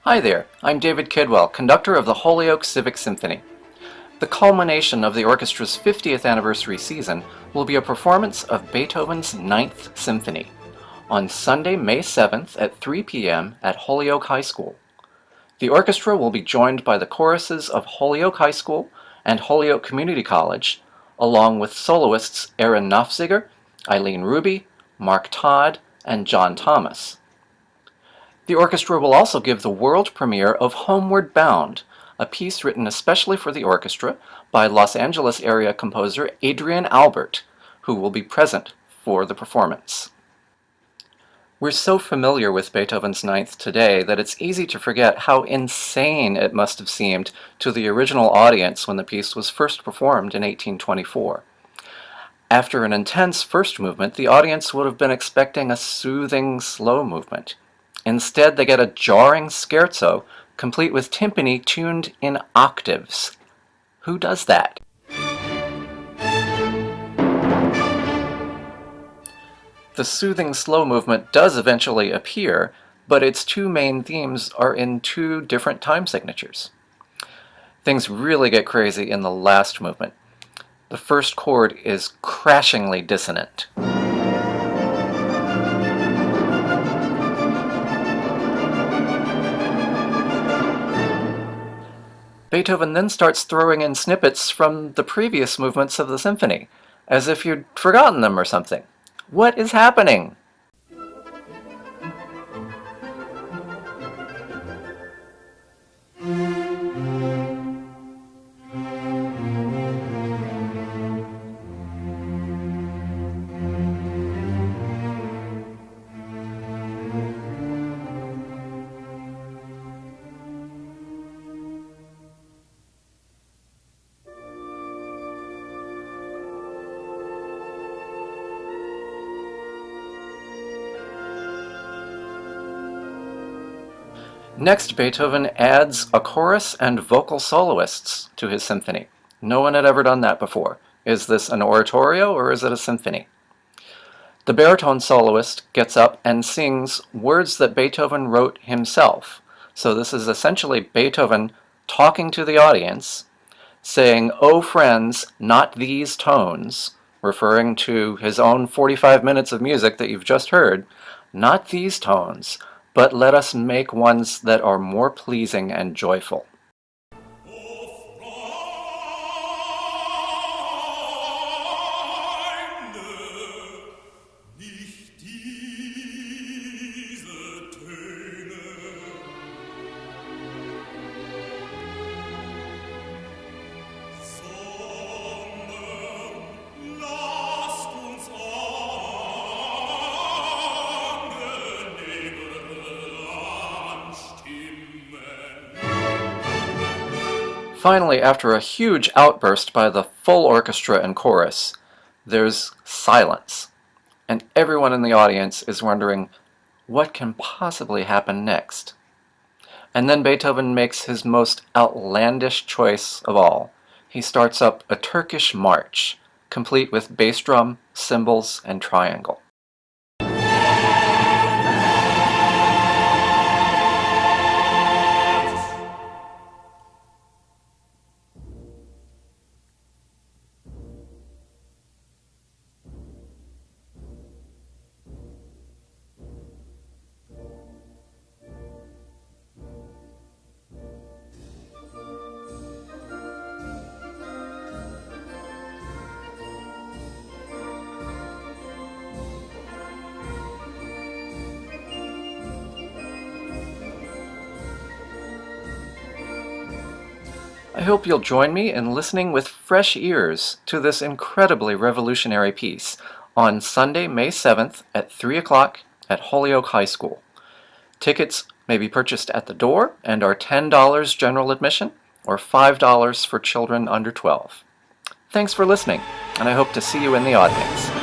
Hi there, I'm David Kidwell, conductor of the Holyoke Civic Symphony. The culmination of the orchestra's 50th anniversary season will be a performance of Beethoven's Ninth Symphony on Sunday, May 7th at 3 p.m. at Holyoke High School. The orchestra will be joined by the choruses of Holyoke High School and Holyoke Community College, along with soloists Aaron Nofziger, Eileen Ruby, Mark Todd, and John Thomas. The orchestra will also give the world premiere of Homeward Bound, a piece written especially for the orchestra by Los Angeles area composer Adrian Albert, who will be present for the performance. We're so familiar with Beethoven's Ninth today that it's easy to forget how insane it must have seemed to the original audience when the piece was first performed in 1824. After an intense first movement, the audience would have been expecting a soothing, slow movement. Instead, they get a jarring scherzo, complete with timpani tuned in octaves. Who does that? The soothing slow movement does eventually appear, but its two main themes are in two different time signatures. Things really get crazy in the last movement. The first chord is crashingly dissonant. Beethoven then starts throwing in snippets from the previous movements of the symphony, as if you'd forgotten them or something. What is happening? Next, Beethoven adds a chorus and vocal soloists to his symphony. No one had ever done that before. Is this an oratorio or is it a symphony? The baritone soloist gets up and sings words that Beethoven wrote himself. So this is essentially Beethoven talking to the audience, saying, "Oh friends, not these tones," referring to his own 45 minutes of music that you've just heard, "not these tones, but let us make ones that are more pleasing and joyful." Finally, after a huge outburst by the full orchestra and chorus, there's silence, and everyone in the audience is wondering, what can possibly happen next? And then Beethoven makes his most outlandish choice of all. He starts up a Turkish march, complete with bass drum, cymbals, and triangle. I hope you'll join me in listening with fresh ears to this incredibly revolutionary piece on Sunday, May 7th at 3 o'clock at Holyoke High School. Tickets may be purchased at the door and are $10 general admission or $5 for children under 12. Thanks for listening, and I hope to see you in the audience.